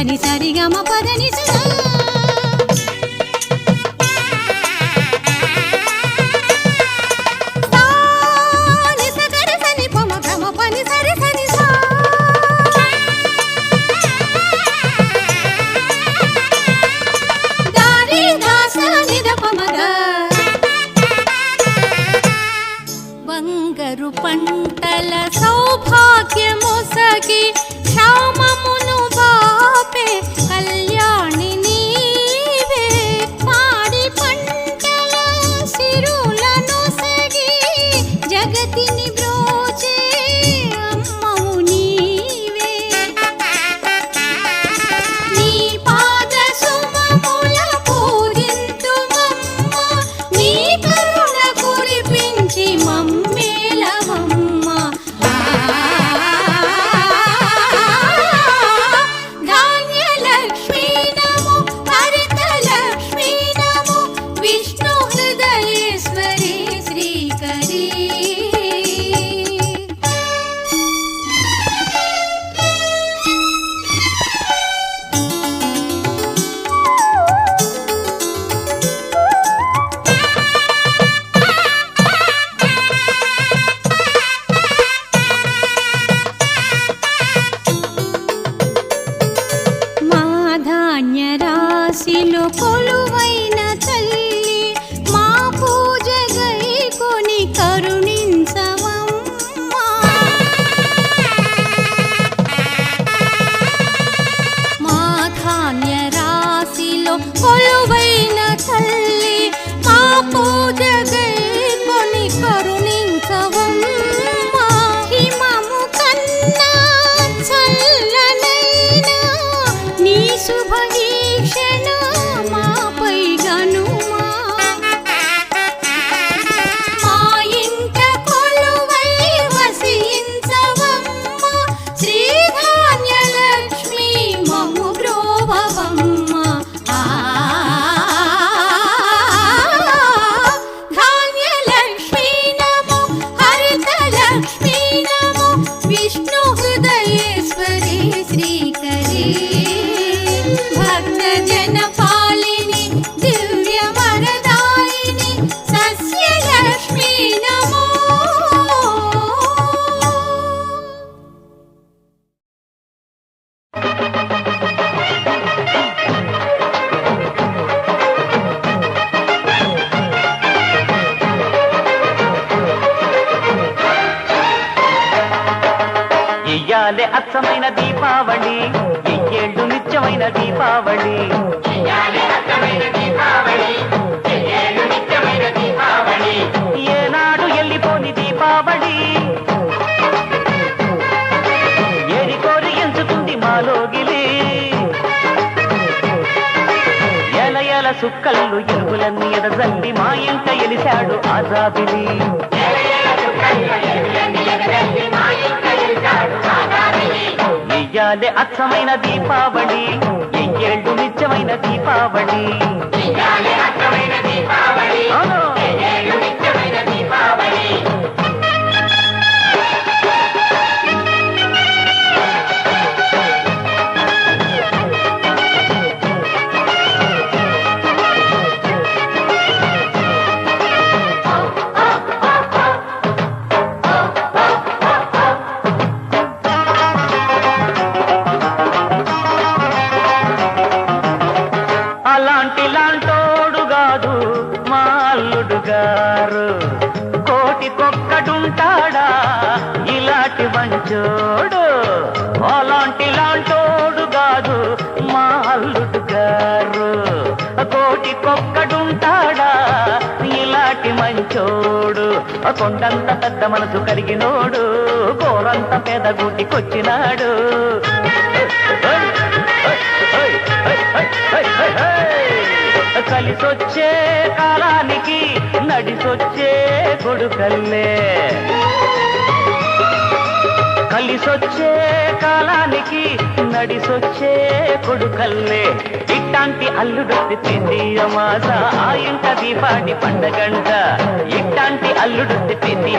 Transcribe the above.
సని సరిగమ పదని సదా బంగారు పంటల సౌభాగ్యమొసగి క్షామమును బాపే కళ్యాణి నీవే పాడి పంటల సిరులనొసగి జగతిని బ్రోచే అమ్మవు నీవే నీ పాద సుమముల పూజింతుమమ్మ నీ కరుణ కురిపించి రాశిలో కొలువైన తల్లి మా పూజ గైకొని కరుణించవమ్మా మా ధాన్య రాశిలో కొలువైన తల్లి మా పూజ గైకొని కరుణించవమ్మా హిమము కన్నా చల్లనైనా నీ శుభ ఇయ్యాలే అచ్చమైన దీపావళి ఎయ్యేళ్ళు నిత్యమైన దీపావళి ఏనాడు ఎల్లిపోని దీపావళి ఏరి కోరి ఎంచుకుంది మాలోగిలి ఎల ఎల సుక్కళ్ళు ఎలుగులన్నీ ఎదజల్లి మా ఇంట ఎలిశాడు ఆజాబిలి ఇయ్యాలే అచ్చమైన దీపావళి ఎయ్యేళ్ళు నిత్యమైన దీపావళి అలాంటిలాంటోడు కాదు మా అల్లుడు గారు కోటికొక్కడుంటాడా ఇలాంటి మంచోడు అలాంటిలాంటోడు కాదు మా అల్లుడు గారు కోటికొక్కడుంటాడా ఇలాంటి మంచోడు కొండంత పెద్ద మనసు కలిగినోడు కోరంత పేదగూటికొచ్చినాడు కలిసొచ్చే కాలానికి నడిసొచ్చే కొడుకల్లే కలిసొచ్చే కాలానికి నడిసొచ్చే కొడుకల్లే ఇట్టాంటి అల్లుడొత్తి తిండి అమాస ఆ ఇంట దీపాడి పండగంట ఇట్టాంటి అల్లుడొత్తి తిండి